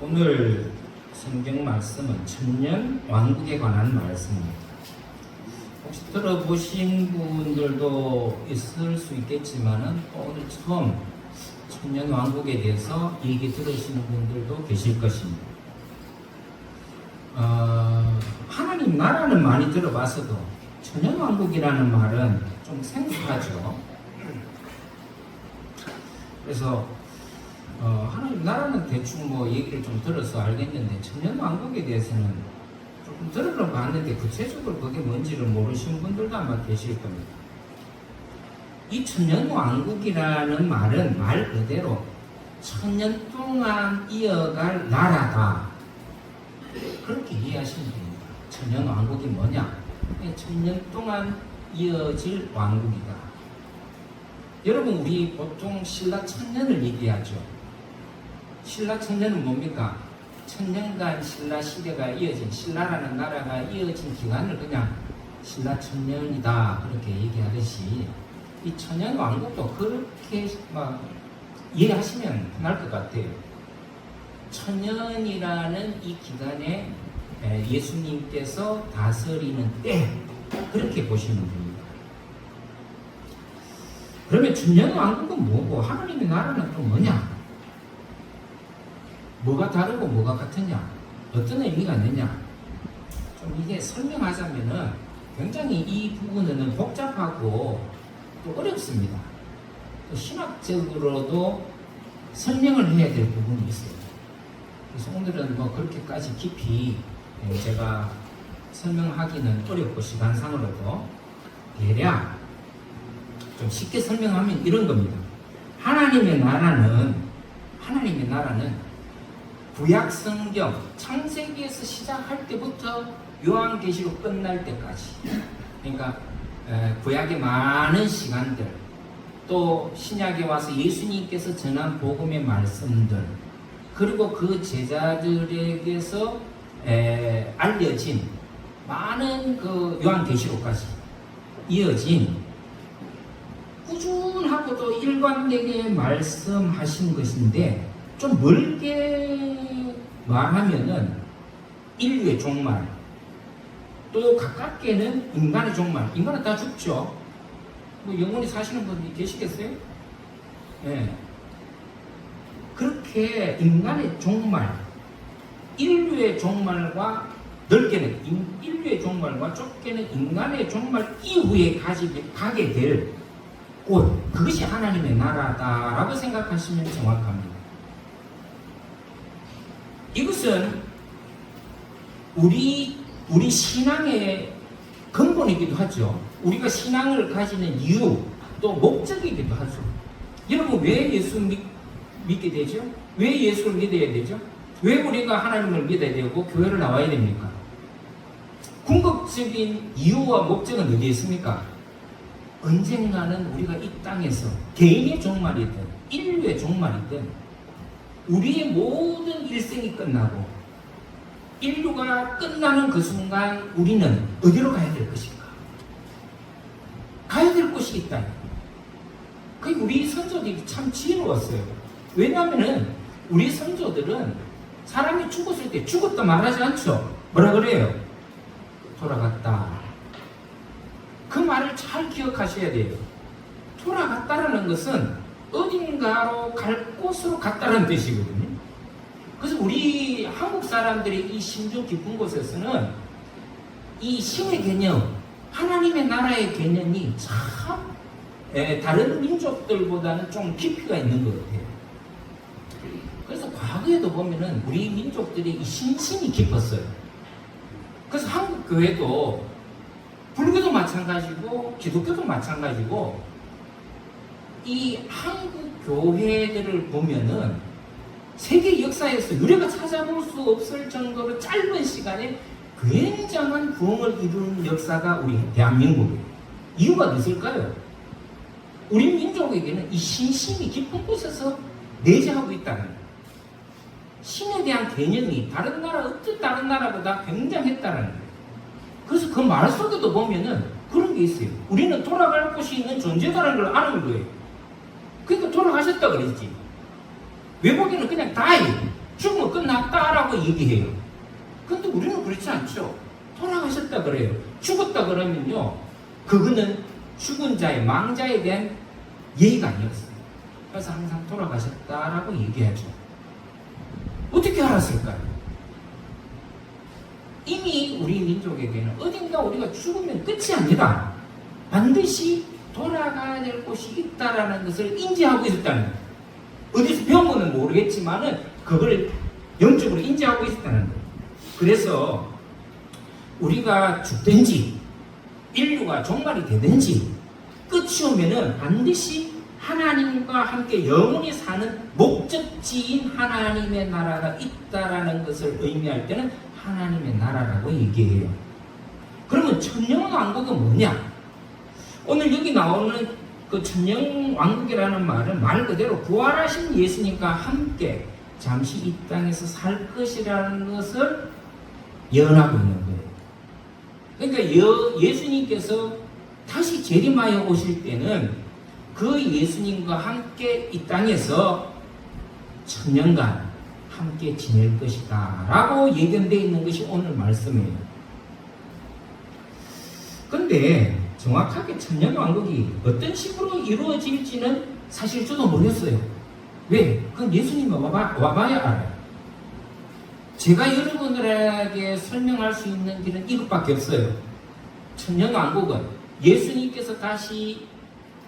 오늘 성경 말씀은 천년 왕국에 관한 말씀입니다. 혹시 들어보신 분들도 있을 수 있겠지만은 오늘 처음 천년 왕국에 대해서 얘기 들으시는 분들도 계실 것입니다. 하나님 나라는 많이 들어봤어도 천년 왕국이라는 말은 좀 생소하죠. 그래서 하나님 나라는 대충 뭐 얘기를 좀 들어서 알겠는데 천년 왕국에 대해서는 조금 들어는 봤는데 구체적으로 그게 뭔지를 모르시는 분들도 아마 계실 겁니다. 이 천년 왕국이라는 말은 말 그대로 천년 동안 이어갈 나라다, 그렇게 이해하시면 됩니다. 천년 왕국이 뭐냐? 천년 동안 이어질 왕국이다. 여러분, 우리 보통 신라 천년을 얘기하죠. 신라 천년은 뭡니까? 천년간 신라 시대가 이어진, 신라라는 나라가 이어진 기간을 그냥 신라 천년이다, 그렇게 얘기하듯이 이 천년 왕국도 그렇게 막 이해하시면 편할 것 같아요. 천년이라는 이 기간에 예수님께서 다스리는 때, 그렇게 보시면 됩니다. 그러면 천년 왕국은 뭐고 하나님의 나라는 또 뭐냐? 뭐가 다르고 뭐가 같으냐? 어떤 의미가 있느냐? 좀 이게 설명하자면은 굉장히 이 부분은 복잡하고 또 어렵습니다. 또 신학적으로도 설명을 해야 될 부분이 있어요. 그래서 오늘은 뭐 그렇게까지 깊이 제가 설명하기는 어렵고 시간상으로도 대략 좀 쉽게 설명하면 이런 겁니다. 하나님의 나라는 구약 성경 창세기에서 시작할 때부터 요한계시록 끝날 때까지, 그러니까 구약의 많은 시간들, 또 신약에 와서 예수님께서 전한 복음의 말씀들, 그리고 그 제자들에게서 알려진 많은 그 요한계시록까지 이어진 꾸준하고도 일관되게 말씀하신 것인데, 좀 멀게 말하면은 인류의 종말, 또 가깝게는 인간의 종말. 인간은 다 죽죠. 뭐 영원히 사시는 분이 계시겠어요? 네. 그렇게 인간의 종말, 인류의 종말과 넓게는 인류의 종말과 좁게는 인간의 종말 이후에 가게 될 곳, 그것이 하나님의 나라다라고 생각하시면 정확합니다. 이것은 우리 신앙의 근본이기도 하죠. 우리가 신앙을 가지는 이유, 또 목적이기도 하죠. 여러분, 왜 예수 믿게 되죠? 왜 예수를 믿어야 되죠? 왜 우리가 하나님을 믿어야 되고 교회를 나와야 됩니까? 궁극적인 이유와 목적은 어디에 있습니까? 언젠가는 우리가 이 땅에서 개인의 종말이든 인류의 종말이든 우리의 모든 일생이 끝나고 인류가 끝나는 그 순간 우리는 어디로 가야 될 것인가? 가야 될 곳이 있다. 우리 선조들이 참 지혜로웠어요. 왜냐하면 우리 선조들은 사람이 죽었을 때 죽었다 말하지 않죠. 뭐라 그래요? 돌아갔다. 그 말을 잘 기억하셔야 돼요. 돌아갔다라는 것은 어딘가로 갈 곳으로 갔다는 뜻이거든요. 그래서 우리 한국 사람들이 이 심도 깊은 곳에서는 이 신의 개념, 하나님의 나라의 개념이 참 다른 민족들보다는 좀 깊이가 있는 것 같아요. 그래서 과거에도 보면은 우리 민족들이 이 신심이 깊었어요. 그래서 한국 교회도 불교도 마찬가지고 기독교도 마찬가지고 이 한국 교회들을 보면은 세계 역사에서 유례가 찾아볼 수 없을 정도로 짧은 시간에 굉장한 부흥을 이룬 역사가 우리 대한민국이에요. 이유가 있을까요? 우리 민족에게는 이 신심이 깊은 곳에서 내재하고 있다는 거예요. 신에 대한 개념이 어떤 다른 나라보다 굉장했다는 거예요. 그래서 그 말 속에도 보면은 그런 게 있어요. 우리는 돌아갈 곳이 있는 존재다라는 걸 아는 거예요. 그러니까 돌아가셨다 그랬지. 외국인은 그냥 다이, 죽으면 끝났다 라고 얘기해요. 근데 우리는 그렇지 않죠. 돌아가셨다 그래요. 죽었다 그러면요, 그거는 죽은 자의 망자에 대한 예의가 아니었어요. 그래서 항상 돌아가셨다라고 얘기하죠. 어떻게 알았을까요? 이미 우리 민족에게는 어딘가 우리가 죽으면 끝이 아니다, 반드시 돌아가야 될 곳이 있다라는 것을 인지하고 있었다는 거예요. 어디서 배운 거는 모르겠지만은 그걸 영적으로 인지하고 있었다는 거예요. 그래서 우리가 죽든지 인류가 종말이 되든지 끝이 오면은 반드시 하나님과 함께 영원히 사는 목적지인 하나님의 나라가 있다라는 것을 의미할 때는 하나님의 나라라고 얘기해요. 그러면 천년왕국은 뭐냐? 오늘 여기 나오는 그 천년왕국이라는 말은 말 그대로 부활하신 예수님과 함께 잠시 이 땅에서 살 것이라는 것을 예언하고 있는 거예요. 그러니까 예수님께서 다시 재림하여 오실 때는 그 예수님과 함께 이 땅에서 천년간 함께 지낼 것이다 라고 예견되어 있는 것이 오늘 말씀이에요. 근데 정확하게 천년왕국이 어떤 식으로 이루어질지는 사실 저도 모르겠어요. 왜? 그건 예수님이 와봐야 알아요. 제가 여러분들에게 설명할 수 있는 길은 이것밖에 없어요. 천년왕국은 예수님께서 다시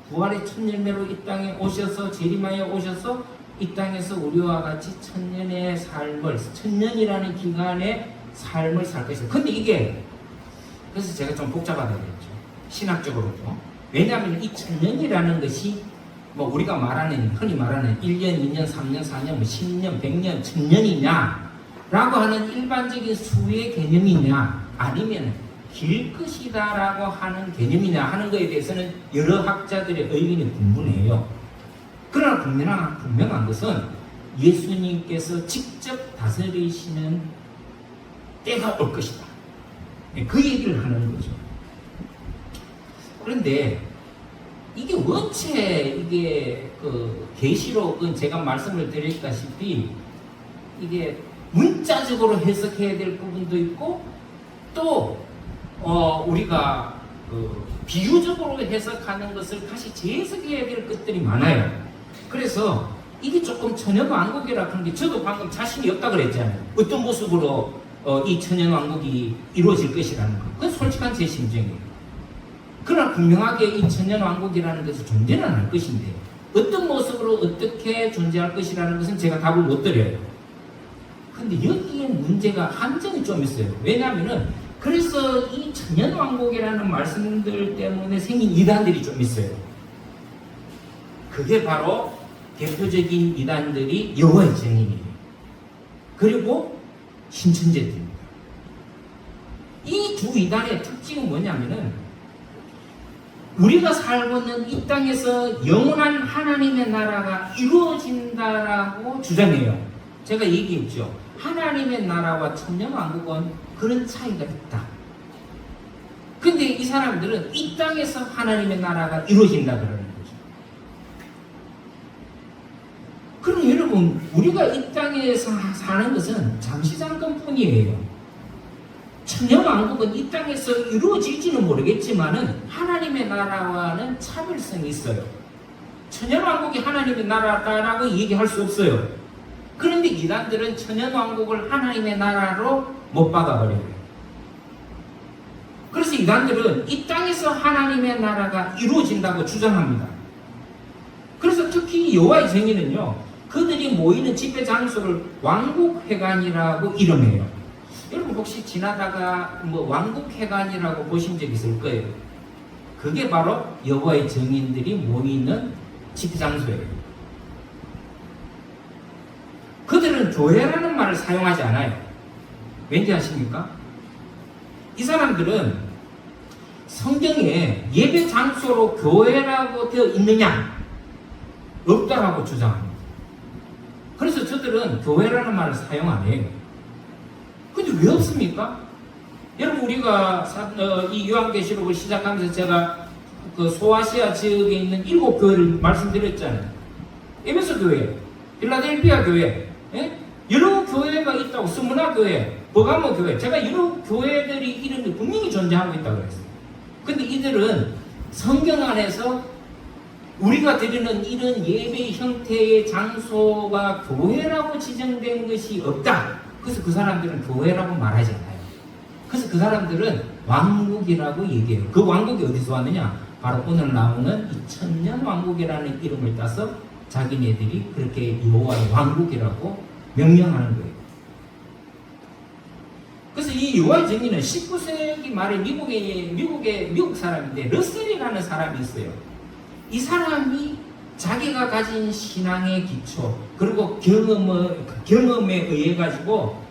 부활의 첫 열매로 이 땅에 오셔서 재림하여 오셔서 이 땅에서 우리와 같이 천년의 삶을, 천년이라는 기간의 삶을 살 것이다. 근데 이게 그래서 제가 좀 복잡하다 그랬죠. 신학적으로도. 왜냐하면 이 천년이라는 것이 뭐 우리가 말하는, 흔히 말하는 1년, 2년, 3년, 4년, 10년, 100년, 1000년이냐 라고 하는 일반적인 수의 개념이냐, 아니면 길 것이다 라고 하는 개념이냐 하는 것에 대해서는 여러 학자들의 의견이 분분해요. 그러나 분명한 것은 예수님께서 직접 다스리시는 때가 올 것이다. 그 얘기를 하는 거죠. 그런데 이게 원체 이게 그 계시록은 제가 말씀을 드렸다시피 이게 문자적으로 해석해야 될 부분도 있고 또 우리가 그 비유적으로 해석하는 것을 다시 재해석해야 될 것들이 많아요. 그래서 이게 조금 천년왕국이라 하는 게 저도 방금 자신이 없다 그랬잖아요. 어떤 모습으로 이 천년왕국이 이루어질 것이라는 거. 그건 솔직한 제 심정이에요. 그러나 분명하게 이 천년왕국이라는 것이 존재는 할 것인데 어떤 모습으로 어떻게 존재할 것이라는 것은 제가 답을 못 드려요. 근데 여기에 문제가 한정이 좀 있어요. 왜냐하면은 그래서 이 천년왕국이라는 말씀들 때문에 생긴 이단들이 좀 있어요. 그게 바로 대표적인 이단들이 여호와의 증인이에요. 그리고 신천지들입니다. 이 두 이단의 특징은 뭐냐면은 우리가 살고 있는 이 땅에서 영원한 하나님의 나라가 이루어진다라고 주장해요. 제가 얘기했죠. 하나님의 나라와 천년왕국은 그런 차이가 있다. 근데 이 사람들은 이 땅에서 하나님의 나라가 이루어진다 그러는 거죠. 그럼 여러분, 우리가 이 땅에서 사는 것은 잠시 잠깐뿐이에요. 천년왕국은 이 땅에서 이루어질지는 모르겠지만은 하나님의 나라와는 차별성이 있어요. 천년왕국이 하나님의 나라다라고 얘기할 수 없어요. 그런데 이단들은 천년왕국을 하나님의 나라로 못 박아버려요. 그래서 이단들은 이 땅에서 하나님의 나라가 이루어진다고 주장합니다. 그래서 특히 여호와의 증인은요, 그들이 모이는 집회 장소를 왕국회관이라고 이름해요. 여러분 혹시 지나다가 뭐 왕국회관이라고 보신 적 있을 거예요. 그게 바로 여호와의 증인들이 모이는 집회 장소예요. 그들은 교회라는 말을 사용하지 않아요. 왠지 아십니까? 이 사람들은 성경에 예배 장소로 교회라고 되어 있느냐? 없다라고 주장합니다. 그래서 저들은 교회라는 말을 사용 안 해요. 근데 왜 없습니까? 여러분, 우리가 이 요한계시록을 시작하면서 제가 그 소아시아 지역에 있는 7교회를 말씀드렸잖아요. 에베소 교회, 필라델피아 교회, 예? 여러 교회가 있다고, 스무나교회, 버가모교회, 제가 이런 교회들이 이름이 분명히 존재하고 있다고 그랬어요. 근데 이들은 성경 안에서 우리가 드리는 이런 예배 형태의 장소가 교회라고 지정된 것이 없다. 그래서 그 사람들은 교회라고 말하지 않아요. 그래서 그 사람들은 왕국이라고 얘기해요. 그 왕국이 어디서 왔느냐? 바로 오늘 나오는 이 천년 왕국이라는 이름을 따서 자기네들이 그렇게 여호와의 왕국이라고 명명하는 거예요. 그래서 이 여호와의 증인은 19세기 말에 미국 사람인데 러셀이라는 사람이 있어요. 이 사람이 자기가 가진 신앙의 기초 그리고 경험에 의해 가지고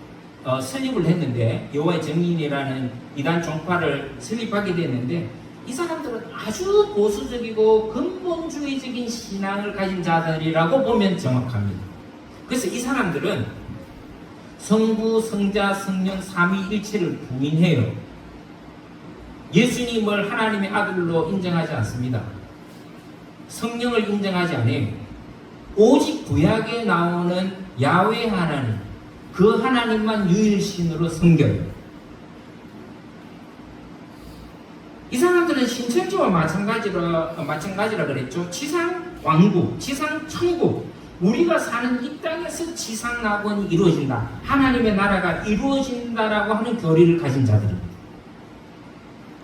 설립을 했는데, 여호와의 증인이라는 이단 종파를 설립하게 됐는데, 이 사람들은 아주 보수적이고 근본주의적인 신앙을 가진 자들이라고 보면 정확합니다. 그래서 이 사람들은 성부, 성자, 성령 삼위일체를 부인해요. 예수님을 하나님의 아들로 인정하지 않습니다. 성령을 인정하지 않아요. 오직 구약에 나오는 야훼 하나님, 그 하나님만 유일신으로 섬겨요. 이 사람들은 신천지와 마찬가지라 그랬죠. 지상 왕국, 지상 천국, 우리가 사는 이 땅에서 지상 낙원이 이루어진다, 하나님의 나라가 이루어진다라고 하는 교리를 가진 자들입니다.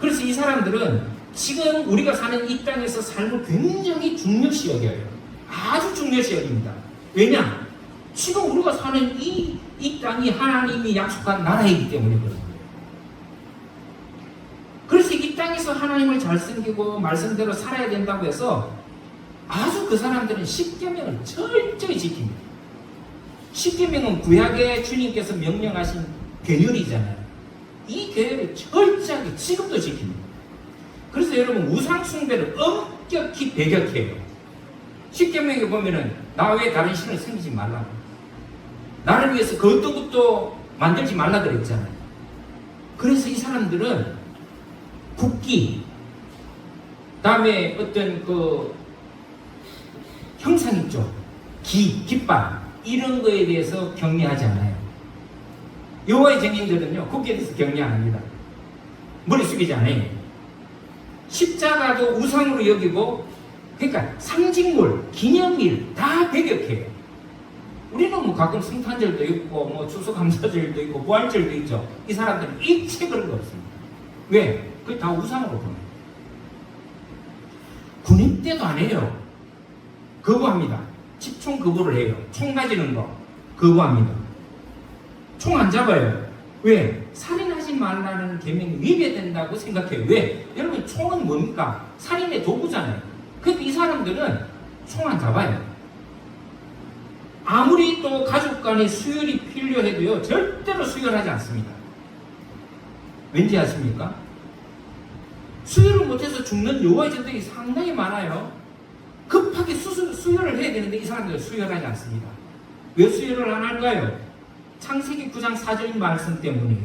그래서 이 사람들은 지금 우리가 사는 이 땅에서 삶을 굉장히 중요시 여겨요. 아주 중요시 여깁니다. 왜냐? 지금 우리가 사는 이 땅이 하나님이 약속한 나라이기 때문에 그런 거예요. 그래서 이 땅에서 하나님을 잘 섬기고 말씀대로 살아야 된다고 해서 아주 그 사람들은 십계명을 철저히 지킵니다. 십계명은 구약의 주님께서 명령하신 계율이잖아요. 이 계율을 철저하게 지금도 지킵니다. 그래서 여러분, 우상 숭배를 엄격히 배격해요. 십계명에 보면은 나 외에 다른 신을 섬기지 말라고, 나를 위해서 그 어떤 것도 만들지 말라 그랬잖아요. 그래서 이 사람들은 국기, 다음에 어떤 그 형상 있죠, 깃발, 이런 거에 대해서 격려하지 않아요. 여호와의 증인들은요, 국기에 대해서 격려 안 합니다. 머리 숙이지 않아요. 십자가도 우상으로 여기고, 그러니까 상징물, 기념일 다 배격해요. 우리는 뭐 가끔 성탄절도 있고 뭐 추수감사절도 있고 부활절도 있죠. 이 사람들은 일체 그런 거 없습니다. 왜? 그게 다 우상으로 보내요. 군인 때도 안 해요. 거부합니다. 집총 거부를 해요. 총 가지는 거 거부합니다. 총 안 잡아요. 왜? 살인하지 말라는 계명이 위배된다고 생각해요. 왜? 여러분, 총은 뭡니까? 살인의 도구잖아요. 근데 이 사람들은 총 안 잡아요. 아무리 또 가족 간의 수혈이 필요해도요, 절대로 수혈하지 않습니다. 왠지 아십니까? 수혈을 못해서 죽는 여호와의 전들이 상당히 많아요. 급하게 수혈을 해야 되는데 이 사람들은 수혈하지 않습니다. 왜 수혈을 안 할까요? 창세기 9장 4절 말씀 때문이에요.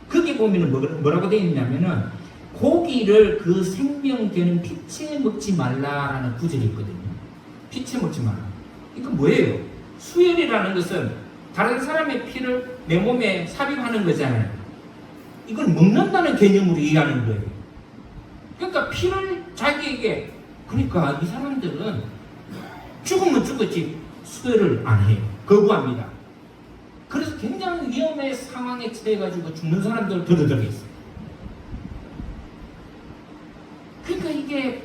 거기 보면 뭐라고 되어 있냐면은 고기를 그 생명되는 피채 먹지 말라라는 구절이 있거든요. 피채 먹지 말라. 이거 뭐예요? 수혈이라는 것은 다른 사람의 피를 내 몸에 삽입하는 거잖아요. 이건 먹는다는 개념으로 이해하는 거예요. 그러니까 피를 자기에게, 그러니까 이 사람들은 죽으면 죽었지 수혈을 안 해요. 거부합니다. 그래서 굉장히 위험한 상황에 처해가지고 죽는 사람들 들어들어 있어요. 그러니까 이게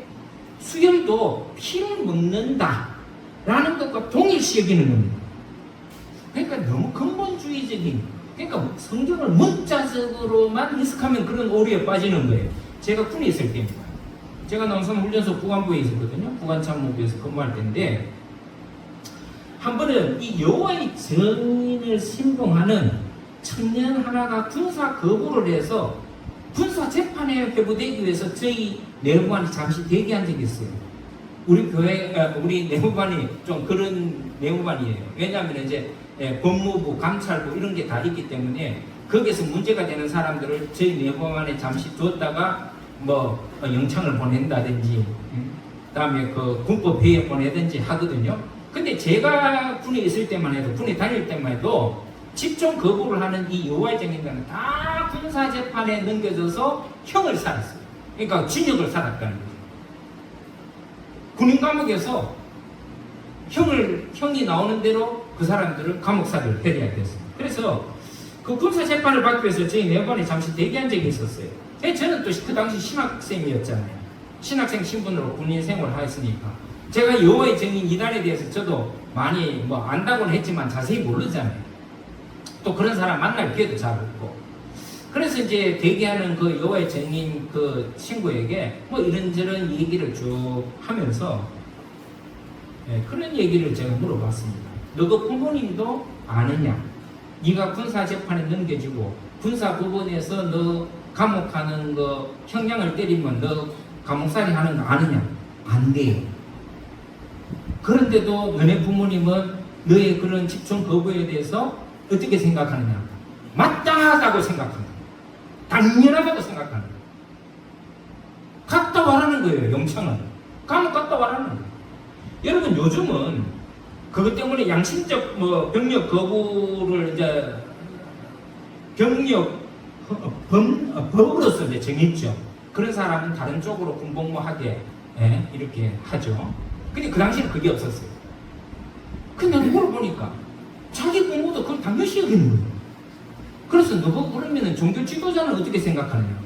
수혈도 피를 먹는다라는 것과 동일시 여기는 겁니다. 그러니까 너무 근본주의적인, 그러니까 성경을 문자적으로만 해석하면 그런 오류에 빠지는 거예요. 제가 군에 있을 때입니다. 제가 농산훈련소 부관부에 있었거든요. 부관참모부에서 근무할 때인데, 한 번은 이 여호와의 증인을 신봉하는 청년 하나가 군사 거부를 해서 군사 재판에 회부되기 위해서 저희 내무반이 잠시 대기한 적이 있어요. 우리 우리 내무반이 좀 그런 내무반이에요. 왜냐하면 이제 법무부, 감찰부 이런 게 다 있기 때문에 거기에서 문제가 되는 사람들을 저희 내무반에 잠시 뒀다가 뭐 영창을 보낸다든지, 그다음에 그 군법회의에 보내든지 하거든요. 근데 제가 군에 있을 때만 해도, 군에 다닐 때만 해도 집중 거부를 하는 이 여호와의 증인들은 다 군사재판에 넘겨져서 형을 살았어요. 그러니까 징역을 살았다는 거죠. 군인 감옥에서 형이 나오는 대로 그 사람들은 감옥살이를 해야 됐어요. 그래서 그 군사재판을 받기 위해서 저희 내관에 잠시 대기한 적이 있었어요. 저는 또 그 당시 신학생이었잖아요. 신학생 신분으로 군인 생활을 하였으니까 제가 여호와의 증인 이단에 대해서 저도 많이 뭐 안다고는 했지만 자세히 모르잖아요. 또 그런 사람 만날 기회도 잘 없고. 그래서 이제 대기하는 그 여호와의 증인 그 친구에게 뭐 이런저런 얘기를 쭉 하면서 그런 얘기를 제가 물어봤습니다. 너 그 부모님도 아느냐? 네가 군사재판에 넘겨지고 군사법원에서 너 감옥하는 거 형량을 때리면 너 감옥살이 하는 거 아느냐? 안 돼요. 그런데도 너네 부모님은 너의 그런 집중 거부에 대해서 어떻게 생각하느냐? 마땅하다고 생각한다. 당연하다고 생각한다. 갔다 와라는 거예요. 영창은 감옥 갔다 와라는 거예요. 여러분 요즘은 그것 때문에 양심적 뭐 병력 거부를 이제 법으로서 이제 정했죠. 그런 사람은 다른 쪽으로 군복무하게 이렇게 하죠. 근데 그 당시에는 그게 없었어요. 근데 물어보니까 자기 부모도 그걸 당연시 여기는 거예요. 그래서 너가 그러면은 종교 지도자는 어떻게 생각하느냐?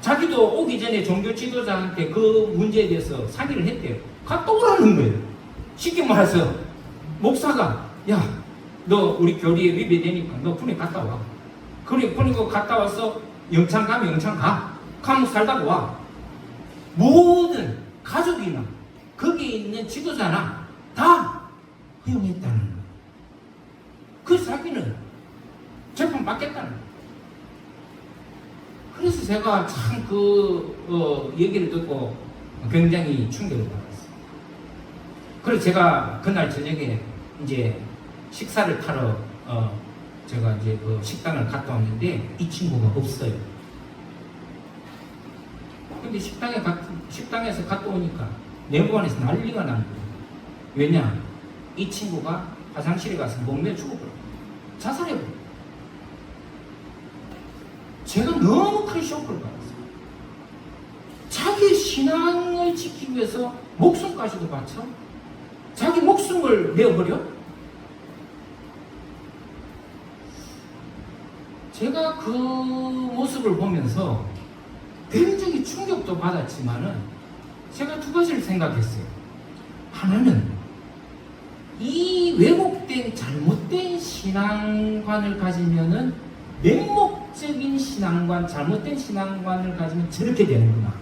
자기도 오기 전에 종교 지도자한테 그 문제에 대해서 상의를 했대요. 갔다 오라는 거예요. 쉽게 말해서 목사가 야, 너 우리 교리에 위배되니까 너 군에 갔다 와. 군에 갔다 와서 영창 가면 영창 가. 감옥 살다가 와. 모든 가족이나 거기에 있는 지도자나 다 허용했다는 거예요. 그 자기는 재판 받겠다는 거예요. 그래서 제가 참 얘기를 듣고 굉장히 충격을 받았어요. 그래서 제가 그날 저녁에 이제 식사를 타러 제가 이제 그 식당을 갔다 왔는데 이 친구가 없어요. 근데 식당에서 갔다 오니까 내부관에서 난리가 나는 거예요. 왜냐? 이 친구가 화장실에 가서 목매 죽어버려요. 자살해버려요. 제가 너무 큰 쇼크를 받았어요. 자기 신앙을 지키기 위해서 목숨까지도 바쳐? 자기 목숨을 내어버려? 제가 그 모습을 보면서 굉장히 충격도 받았지만은 제가 두 가지를 생각했어요. 하나는 이 왜곡된 잘못된 신앙관을 가지면은 맹목적인 신앙관, 잘못된 신앙관을 가지면 저렇게 되는구나.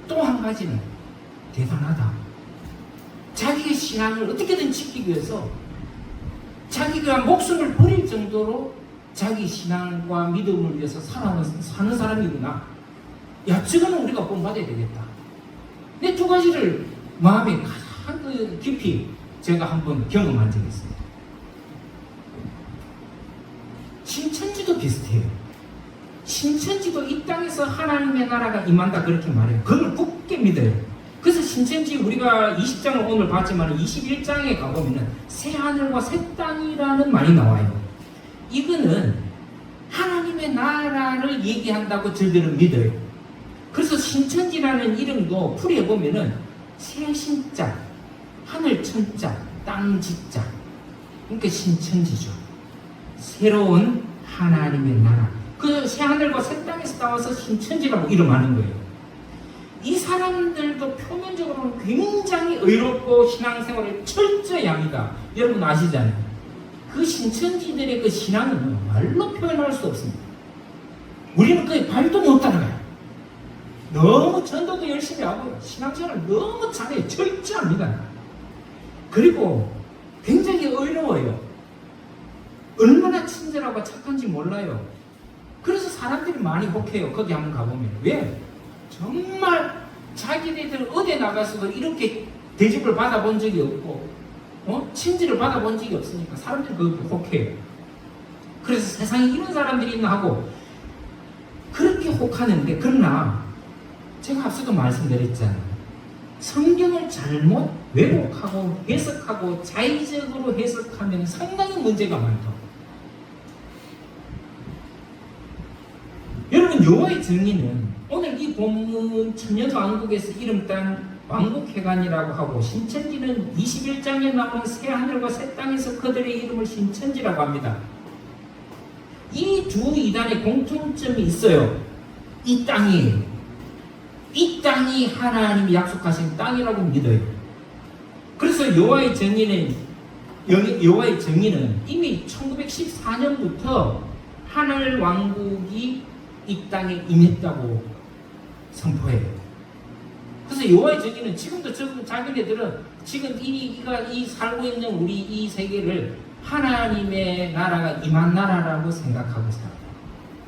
또 한 가지는 대단하다. 자기의 신앙을 어떻게든 지키기 위해서 자기가 목숨을 버릴 정도로 자기 신앙과 믿음을 위해서 사는 사람이구나. 야, 저거는 우리가 본받아야 되겠다. 내 두 가지를 마음에 가장 깊이 제가 한번 경험한 적이 있습니다. 신천지도 비슷해요. 신천지도 이 땅에서 하나님의 나라가 임한다 그렇게 말해요. 그걸 굳게 믿어요. 그래서 신천지 우리가 20장을 오늘 봤지만 21장에 가보면 새하늘과 새 땅이라는 말이 나와요. 이거는 하나님의 나라를 얘기한다고 저들은 믿어요. 그래서 신천지라는 이름도 풀이해보면 새신자, 하늘천자, 땅지자, 그러니까 신천지죠. 새로운 하나님의 나라. 그 새하늘과 새 땅에서 나와서 신천지라고 이름하는 거예요. 이 사람들도 표면적으로는 굉장히 의롭고 신앙생활을 철저히 합니다. 여러분 아시잖아요. 그 신천지들의 그 신앙은 말로 표현할 수 없습니다. 우리는 거의 발도 못 따라가요. 너무 전도도 열심히 하고 신앙생활을 너무 잘해요. 철저합니다. 그리고 굉장히 의로워요. 얼마나 친절하고 착한지 몰라요. 그래서 사람들이 많이 혹해요. 거기 한번 가보면. 왜? 정말 자기네들 어디 나가서도 이렇게 대접을 받아본 적이 없고 친절을 받아본 적이 없으니까 사람들이 그렇게 혹해요. 그래서 세상에 이런 사람들이 있나 하고 그렇게 혹하는데, 그러나 제가 앞서도 말씀드렸잖아요. 성경을 잘못 왜곡하고 해석하고 자의적으로 해석하면 상당히 문제가 많다. 여러분, 여호와의 정의는 오늘 이 본문 천년왕국에서 이름 딴 왕국회관이라고 하고, 신천지는 21장에 나오는 새하늘과 새 땅에서 그들의 이름을 신천지라고 합니다. 이 두 이단의 공통점이 있어요. 이 땅이에요. 이 땅이 하나님이 약속하신 땅이라고 믿어요. 그래서 여호와의 정의는 이미 1914년부터 하늘 왕국이 이 땅에 임했다고 선포해요. 그래서 여호와의 정의는 지금도 자기네들은 지금 이 살고 있는 우리 이 세계를 하나님의 나라가 임한 나라라고 생각하고 살아요.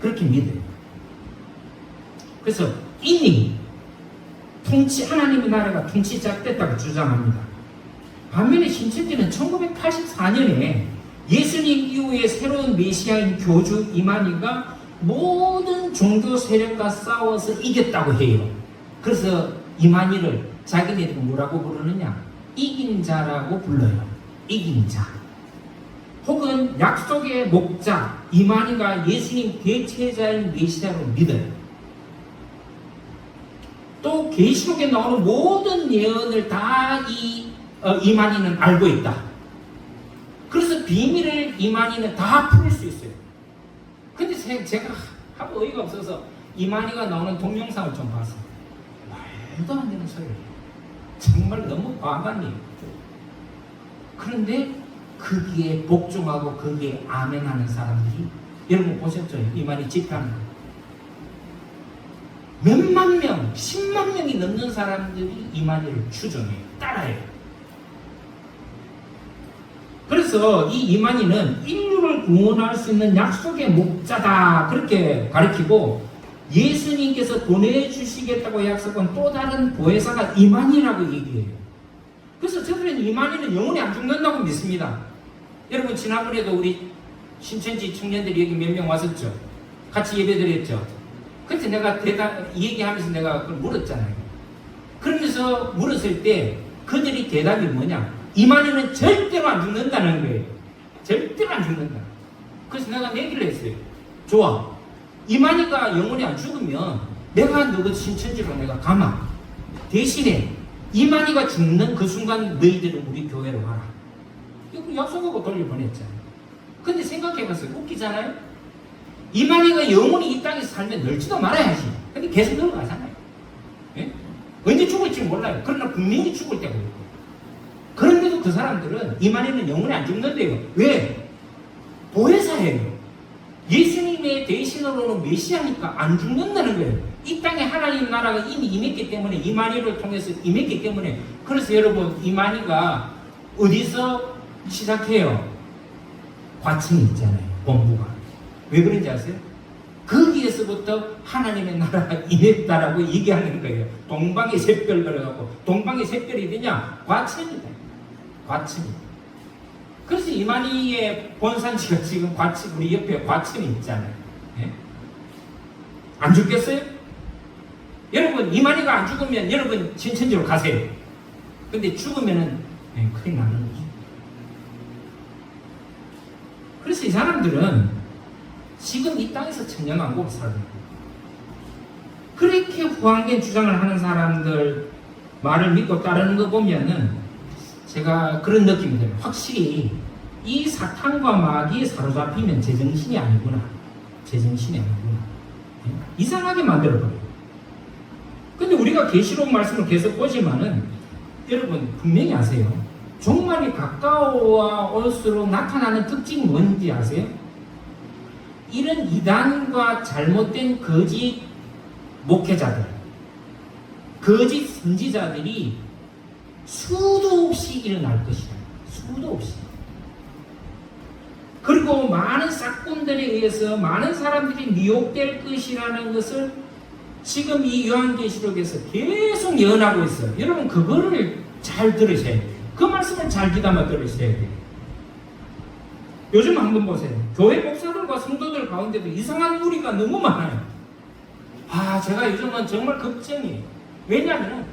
그렇게 믿어요. 그래서 이미 하나님의 나라가 통치 시작됐다고 주장합니다. 반면에 신천지는 1984년에 예수님 이후에 새로운 메시아인 교주 이만희가 모든 종교 세력과 싸워서 이겼다고 해요. 그래서 이만희를 자기네들은 뭐라고 부르느냐? 이긴 자라고 불러요. 이긴 자. 혹은 약속의 목자 이만희가 예수님 대체자인 메시아로 믿어요. 또 계시록에 나오는 모든 예언을 다 이만희는 알고 있다. 그래서 비밀을 이만희는 다 풀 수 있어요. 근데 제가 하고 어이가 없어서 이만희가 나오는 동영상을 좀 봤어요. 말도 안 되는 소리를. 정말 너무 과한 얘기예요. 그런데 거기에 복종하고 거기에 아멘하는 사람들이, 여러분 보셨죠? 이만희 집회하는 거. 몇만 명, 10만 명이 넘는 사람들이 이만희를 추종해요. 따라해요. 그래서 이 이만희는 인류를 구원할 수 있는 약속의 목자다, 그렇게 가르치고, 예수님께서 보내주시겠다고 약속한 또 다른 보혜사가 이만희라고 얘기해요. 그래서 저들은 이만희는 영원히 안 죽는다고 믿습니다. 여러분, 지난번에도 우리 신천지 청년들이 여기 몇 명 왔었죠? 같이 예배드렸죠? 그때 내가 얘기하면서 내가 그걸 물었잖아요. 그러면서 물었을 때 그들이 대답이 뭐냐? 이만희는 절대로 안 죽는다는 거예요. 절대로 안 죽는다. 그래서 내가 얘기를 했어요. 좋아. 이만희가 영원히 안 죽으면 내가 너희 신천지로 내가 가마. 대신에 이만희가 죽는 그 순간 너희들은 우리 교회로 와라. 이거 약속하고 돌려보냈잖아요. 근데 생각해봤어요. 웃기잖아요? 이만희가 영원히 이 땅에서 살면 늙지도 말아야지. 근데 계속 늙어가잖아요. 예? 언제 죽을지 몰라요. 그러나 분명히 죽을 때가 있고. 그런데도 그 사람들은 이만희는 영원히 안 죽는데요. 왜? 보혜사예요. 예수님의 대신으로는 메시아니까 안 죽는다는 거예요. 이 땅에 하나님 나라가 이미 임했기 때문에, 이만희를 통해서 임했기 때문에. 그래서 여러분, 이만희가 어디서 시작해요? 과천이 있잖아요. 본부가. 왜 그런지 아세요? 거기에서부터 하나님의 나라가 임했다라고 얘기하는 거예요. 동방의 샛별 그래갖고, 동방의 샛별이 되냐? 과천이다. 과천이. 그래서 이만희의 본산지가 지금 과천, 우리 옆에 과천이 있잖아요. 예? 안 죽겠어요? 여러분, 이만희가 안 죽으면 여러분 신천지로 가세요. 근데 죽으면은 큰일 나는 거죠. 그래서 이 사람들은 지금 이 땅에서 천년왕국을 살아요. 그렇게 후한된 주장을 하는 사람들 말을 믿고 따르는 거 보면은 제가 그런 느낌이 들어요. 확실히 이 사탄과 마귀에 사로잡히면 제정신이 아니구나. 제정신이 아니구나. 이상하게 만들어버려요. 근데 우리가 계시록 말씀을 계속 보지만은 여러분 분명히 아세요. 종말이 가까워 올수록 나타나는 특징이 뭔지 아세요? 이런 이단과 잘못된 거짓 목회자들, 거짓 선지자들이 수도 없이 일어날 것이다. 수도 없이. 그리고 많은 사건들에 의해서 많은 사람들이 미혹될 것이라는 것을 지금 이 요한계시록에서 계속 예언하고 있어요. 여러분 그거를 잘 들으셔야 돼요. 그 말씀을 잘 귀담아 들으셔야 돼요. 요즘 한번 보세요. 교회 목사들과 성도들 가운데도 이상한 무리가 너무 많아요. 제가 요즘은 정말 걱정이에요. 왜냐하면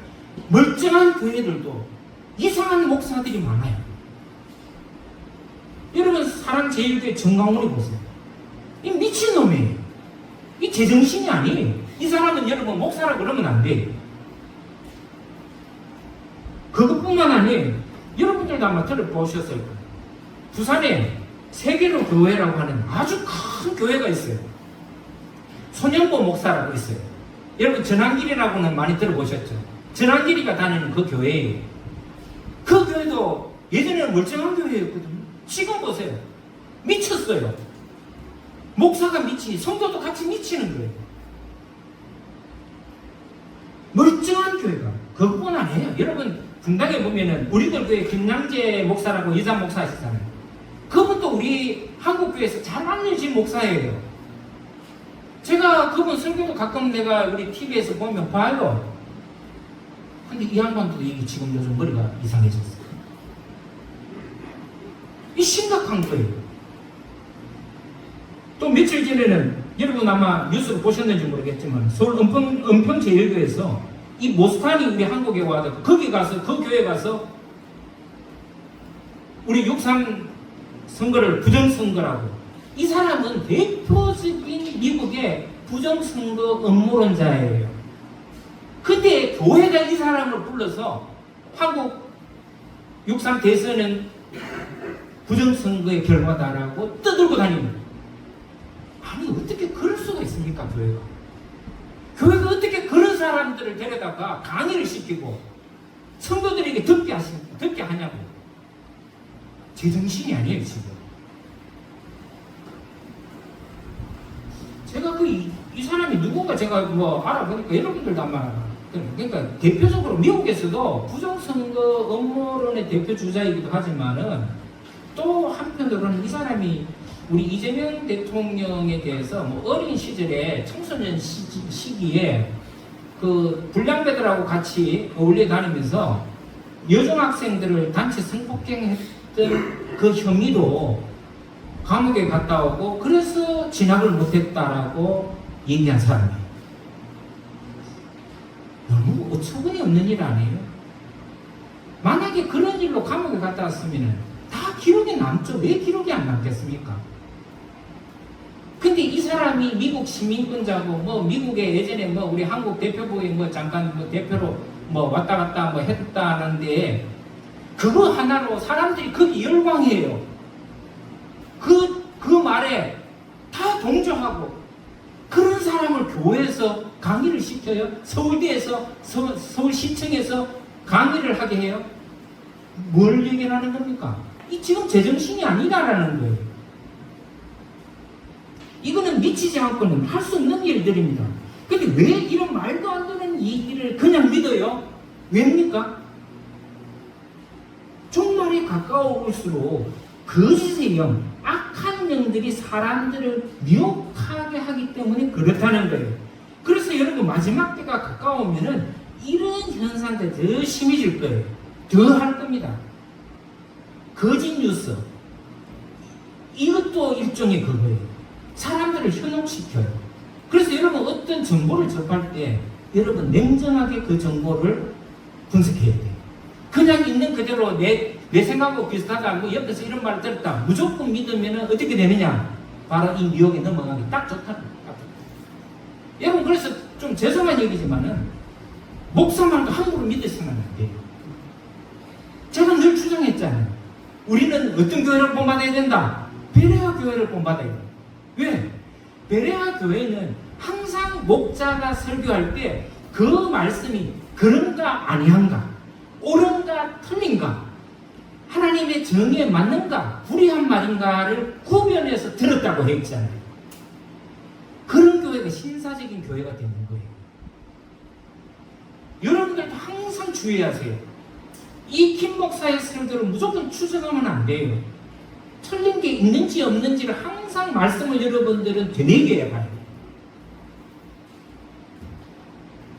멀쩡한 교회들도 이상한 목사들이 많아요. 여러분 사랑제일교회 정강훈이 보세요. 이 미친놈이에요. 이 제정신이 아니에요. 이 사람은 여러분 목사라 그러면 안 돼요. 그것뿐만 아니에요. 여러분들도 아마 들어보셨을 거예요. 부산에 세계로 교회라고 하는 아주 큰 교회가 있어요. 손영보 목사라고 있어요. 여러분 전환길이라고는 많이 들어보셨죠? 전환길이가 다니는 그 교회예요. 그 교회도 예전에는 멀쩡한 교회였거든요. 지금 보세요. 미쳤어요. 목사가 미치니 성도도 같이 미치는 거예요. 멀쩡한 교회가 그것뿐 아니에요. 여러분 분당에 보면은 우리들 교회 김양재 목사라고 여자 목사시잖아요. 그분도 우리 한국교회에서 잘 알려진 목사예요. 제가 그분 설교도 가끔 내가 우리 TV에서 보면 봐요. 근데 이 양반도 이게 지금 요즘 머리가 이상해졌어요. 이 심각한 거예요. 또 며칠 전에는 여러분 아마 뉴스를 보셨는지 모르겠지만 서울 은평제일교에서 이 모스탄이 우리 한국에 와서 거기 가서 그 교회 가서 우리 6.3 선거를 부정선거라고. 이 사람은 대표적인 미국의 부정선거 음모론자예요. 그때 교회가 이 사람을 불러서 한국 6.3 대선은 부정선거의 결과다라고 떠들고 다니는. 아니 어떻게 그럴 수가 있습니까 교회가? 교회가 어떻게 그런 사람들을 데려다가 강의를 시키고 성도들에게 듣게 하냐고. 제정신이 아니에요 지금. 제가 이 사람이 누군가 제가 뭐 알아보니까 여러분들도 아마 알아. 그러니까 대표적으로 미국에서도 부정선거 음모론의 대표 주자이기도 하지만은 또 한편으로는 이 사람이 우리 이재명 대통령에 대해서 뭐 어린 시절에 청소년 시기에 그 불량배들하고 같이 어울려 다니면서 여중학생들을 단체 성폭행했던 그 혐의로 감옥에 갔다 오고 그래서 진학을 못했다라고 얘기한 사람이에요. 너무 어처구니 없는 일 아니에요? 만약에 그런 일로 감옥에 갔다 왔으면 다 기록에 남죠. 왜 기록이 안 남겠습니까? 근데 이 사람이 미국 시민권자고 뭐 미국에 예전에 뭐 우리 한국 대표부에 뭐 잠깐 뭐 대표로 뭐 왔다 갔다 뭐 했다는데 그거 하나로 사람들이 거기 열광해요. 그 말에 다 동조하고 그런 사람을 교회에서 강의를 시켜요. 서울대에서 서울시청에서 강의를 하게 해요. 뭘 얘기하는 겁니까? 이 지금 제정신이 아니다라는 거예요. 이거는 미치지 않고는 할 수 없는 일들입니다. 근데 왜 이런 말도 안 되는 얘기를 그냥 믿어요? 왜입니까? 종말에 가까울수록 거짓의 영, 악한 영들이 사람들을 미혹하게 하기 때문에 그렇다는 거예요. 그래서 여러분 마지막 때가 가까우면은 이런 현상들이 더 심해질 거예요. 더 할 겁니다. 거짓 뉴스. 이것도 일종의 그거예요. 사람들을 현혹시켜요. 그래서 여러분 어떤 정보를 접할 때 여러분 냉정하게 그 정보를 분석해야 돼요. 그냥 있는 그대로 내 생각하고 비슷하다 뭐 옆에서 이런 말을 들었다 무조건 믿으면 어떻게 되느냐? 바로 이 미혹에 넘어가기 딱 좋다. 여러분 그래서 좀 죄송한 얘기지만은 목사 말도 함부로 믿으시면 안 돼요. 제가 늘 주장했잖아요. 우리는 어떤 교회를 본받아야 된다? 베레아 교회를 본받아야 된다. 왜? 베레아 교회는 항상 목자가 설교할 때 그 말씀이 그런가 아니한가, 옳은가 틀린가, 하나님의 정의에 맞는가 불의한 말인가를 구별해서 들었다고 했잖아요. 그런 교회가 신사적인 교회가 되는 거예요. 여러분들도 항상 주의하세요. 이 김 목사의 설교를 무조건 추정하면 안 돼요. 틀린 게 있는지 없는지를 항상 말씀을 여러분들은 되뇌겨야 봐요.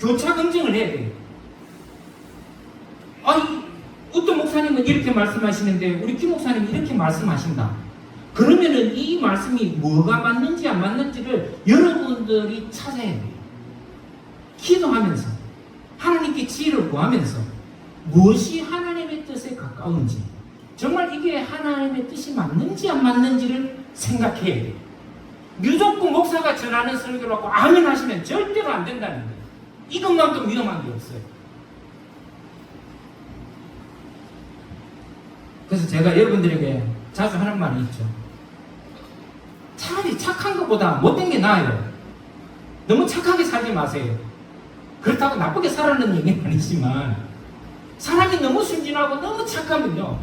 교차 검증을 해야 돼요. 어떤 목사님은 이렇게 말씀하시는데 우리 김 목사님은 이렇게 말씀하신다. 그러면은 이 말씀이 뭐가 맞는지 안 맞는지를 여러분들이 찾아야 돼요. 기도하면서 하나님께 지혜를 구하면서 무엇이 하나님의 뜻에 가까운지, 정말 이게 하나님의 뜻이 맞는지 안 맞는지를 생각해야 돼요. 무조건 목사가 전하는 설교를 하고 아멘 하시면 절대로 안 된다는 거예요. 이것만큼 위험한 게 없어요. 그래서 제가 여러분들에게 자주 하는 말이 있죠. 차라리 착한 것보다 못된 게 나아요. 너무 착하게 살지 마세요. 그렇다고 나쁘게 살라는 얘기는 아니지만, 사람이 너무 순진하고 너무 착하면요,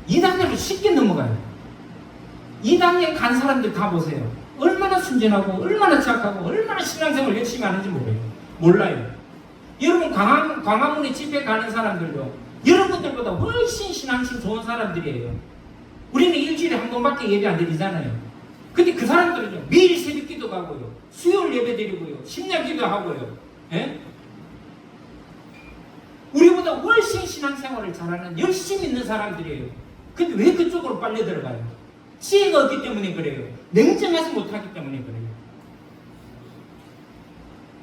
2단계로 쉽게 넘어가요. 2단계 간 사람들 다 보세요. 얼마나 순진하고 얼마나 착하고 얼마나 신앙생활 열심히 하는지 몰라요. 여러분 광화문에 집회 가는 사람들도 여러분들보다 훨씬 신앙심 좋은 사람들이에요. 우리는 일주일에 한 번밖에 예배 안 드리잖아요. 근데 그 사람들은요, 매일 새벽 기도 가고요, 수요일 예배 드리고요, 심야 기도하고요. 예? 우리보다 훨씬 신앙생활을 잘하는 열심히 있는 사람들이에요. 근데 왜 그쪽으로 빨려 들어가요? 지혜가 없기 때문에 그래요. 냉정하지 못하기 때문에 그래요.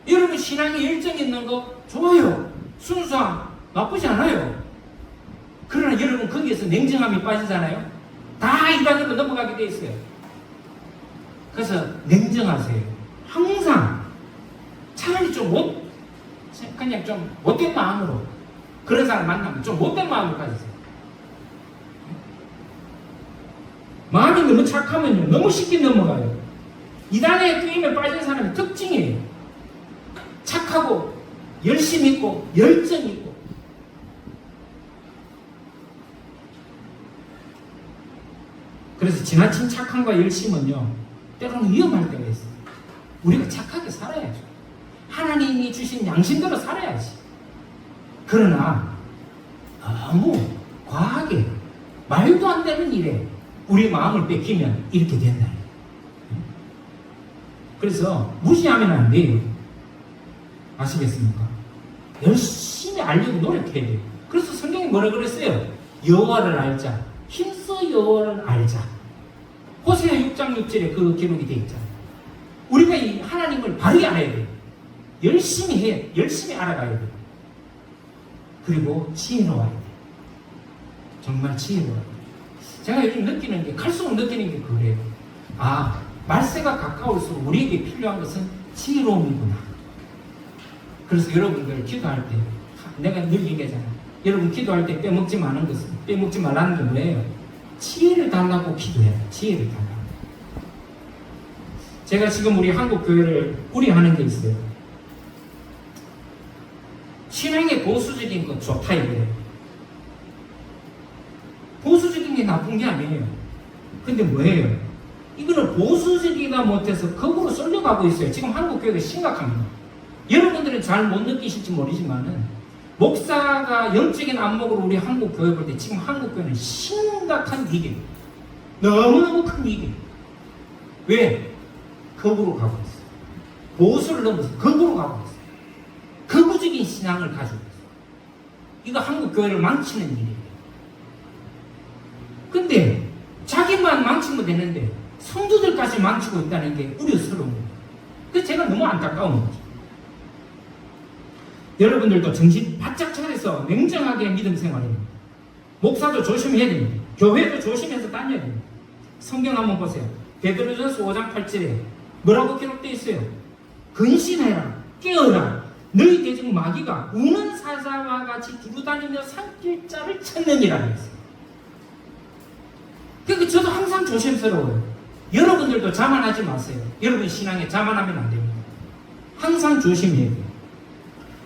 여러분 신앙에 열정 있는 거 좋아요. 순수함 나쁘지 않아요. 그러나 여러분 거기에서 냉정함이 빠지잖아요. 다 이단으로 넘어가게 돼 있어요. 그래서 냉정하세요. 항상 차라리 그냥 좀 못된 마음으로, 그런 사람 만나면 좀 못된 마음으로 가지세요. 마음이 너무 착하면요, 너무 쉽게 넘어가요. 이단의 게임에 빠진 사람의 특징이에요. 착하고 열심 있고 열정 있고. 그래서 지나친 착함과 열심은요, 때로는 위험할 때가 있어요. 우리가 착하게 살아야죠. 하나님이 주신 양심대로 살아야지. 그러나 너무 과하게 말도 안 되는 일에 우리 마음을 뺏기면 이렇게 된다. 그래서 무시하면 안 돼요. 아시겠습니까? 열심히 알려고 노력해야 돼요. 그래서 성경이 뭐라 그랬어요? 여호와를 알자. 힘써 여호와를 알자. 호세아 6장 6절에 그 기록이 되어 있잖아요. 우리가 이 하나님을 바르게 알아야 돼요. 열심히 해. 열심히 알아가야 돼요. 그리고 지혜로워야 돼요. 정말 지혜로워야 돼요. 제가 요즘 느끼는 게, 갈수록 느끼는 게 그래요. 아, 말세가 가까울수록 우리에게 필요한 것은 지혜로움이구나. 그래서 여러분들 기도할 때, 내가 늘 얘기하잖아요. 여러분 기도할 때 빼먹지 말라는 게 뭐예요? 지혜를 달라고 기도해요. 지혜를 달라고. 제가 지금 우리 한국 교회를 우려하는 게 있어요. 신앙의 보수적인 건 좋다 이거예요. 보수적인 게 나쁜 게 아니에요. 근데 뭐예요? 이거는 보수적이다 못해서 극으로 쏠려가고 있어요. 지금 한국 교회가 심각합니다. 여러분들은 잘 못 느끼실지 모르지만은, 목사가 영적인 안목으로 우리 한국 교회 볼 때 지금 한국 교회는 심각한 위기, 너무너무 큰 위기. 왜? 극으로 가고 있어요. 보수를 넘어서 극으로 가고 있어요. 극우적인 신앙을 가지고 있어요. 이거 한국 교회를 망치는 일이에요. 근데 자기만 망치면 되는데 성도들까지 망치고 있다는 게 우려스러운 거예요. 그래서 제가 너무 안타까운 거죠. 여러분들도 정신 바짝 차려서 냉정하게 믿음 생활해야 됩니다. 목사도 조심해야 됩니다. 교회도 조심해서 다녀야 됩니다. 성경 한번 보세요. 베드로전서 5장 8절에 뭐라고 기록되어 있어요? 근신해라, 깨어라. 너희 대적 마귀가 우는 사자와 같이 두루다니며 삼킬 자를 찾느니라 했어요. 그러니까 저도 항상 조심스러워요. 여러분들도 자만하지 마세요. 여러분 신앙에 자만하면 안 됩니다. 항상 조심해야 돼요.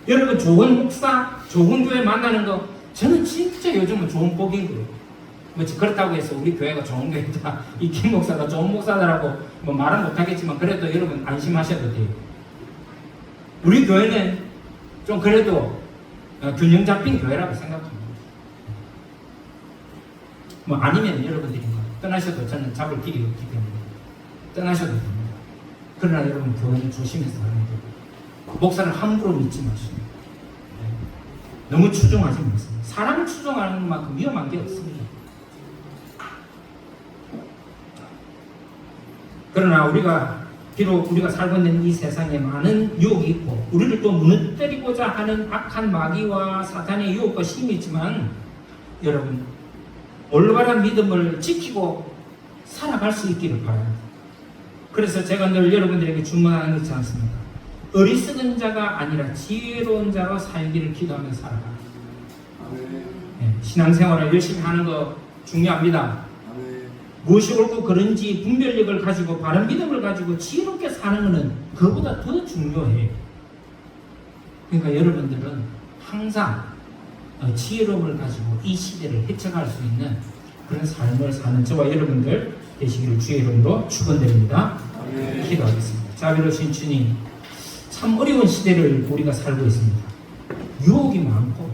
여러분 좋은 목사, 좋은 교회 만나는 거, 저는 진짜 요즘은 좋은 복인 거예요. 뭐 그렇다고 해서 우리 교회가 좋은 교회다, 이 김 목사가 좋은 목사다라고 뭐 말은 못하겠지만, 그래도 여러분 안심하셔도 돼요. 우리 교회는 좀 그래도 균형 잡힌 교회라고 생각합니다. 뭐 아니면 여러분들이 떠나셔도 저는 잡을 길이 없기 때문에 떠나셔도 됩니다. 그러나 여러분 교회는 조심해서 하는 거예요. 목사를 함부로 믿지 마시고, 너무 추종하지 마세요. 사람을 추종하는 만큼 위험한 게 없습니다. 그러나 우리가 비록 우리가 살고 있는 이 세상에 많은 유혹이 있고 우리를 또 무너뜨리고자 하는 악한 마귀와 사탄의 유혹과 힘이 있지만 여러분 올바른 믿음을 지키고 살아갈 수 있기를 바랍니다. 그래서 제가 늘 여러분들에게 주문하는 거 있지 않습니까? 어리석은 자가 아니라 지혜로운 자로 살기를 기도하며 살아가. 네, 신앙생활을 열심히 하는 거 중요합니다. 무엇이 옳고 그른지 분별력을 가지고 바른 믿음을 가지고 지혜롭게 사는 것은 그보다 더 중요해요. 그러니까 여러분들은 항상 지혜로움을 가지고 이 시대를 헤쳐갈 수 있는 그런 삶을 사는 저와 여러분들 되시기를 주의 이름으로 축원드립니다. 기도하겠습니다. 자비로우신 주님, 참 어려운 시대를 우리가 살고 있습니다. 유혹이 많고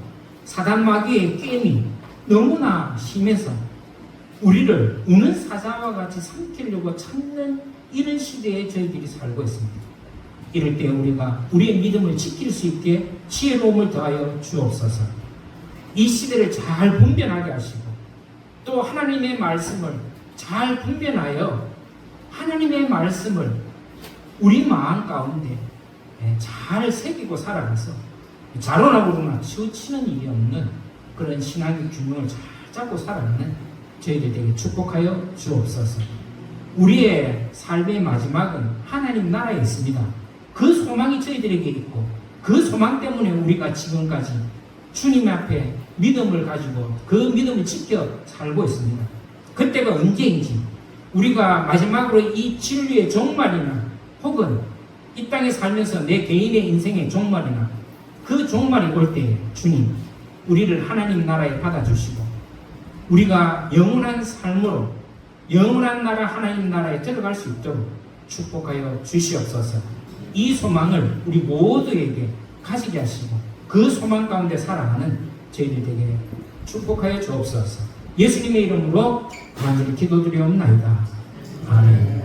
사단 마귀의 게임이 너무나 심해서 우리를 우는 사자와 같이 삼키려고 찾는 이런 시대에 저희들이 살고 있습니다. 이럴 때 우리가 우리의 믿음을 지킬 수 있게 지혜로움을 더하여 주옵소서. 이 시대를 잘 분별하게 하시고 또 하나님의 말씀을 잘 분별하여 하나님의 말씀을 우리 마음 가운데 잘 새기고 살아가서 자론하고나 치우치는 일이 없는 그런 신앙의 균형을 잘 잡고 살아가는 저희들 되게 축복하여 주옵소서. 우리의 삶의 마지막은 하나님 나라에 있습니다. 그 소망이 저희들에게 있고 그 소망 때문에 우리가 지금까지 주님 앞에 믿음을 가지고 그 믿음을 지켜 살고 있습니다. 그때가 언제인지 우리가 마지막으로 이 진리의 종말이나 혹은 이 땅에 살면서 내 개인의 인생의 종말이나 그 종말이 올 때 주님 우리를 하나님 나라에 받아주시고 우리가 영원한 삶으로 영원한 나라 하나님 나라에 들어갈 수 있도록 축복하여 주시옵소서. 이 소망을 우리 모두에게 가지게 하시고 그 소망 가운데 살아가는 저희들에게 축복하여 주옵소서. 예수님의 이름으로 간절히 기도드리옵나이다. 아멘.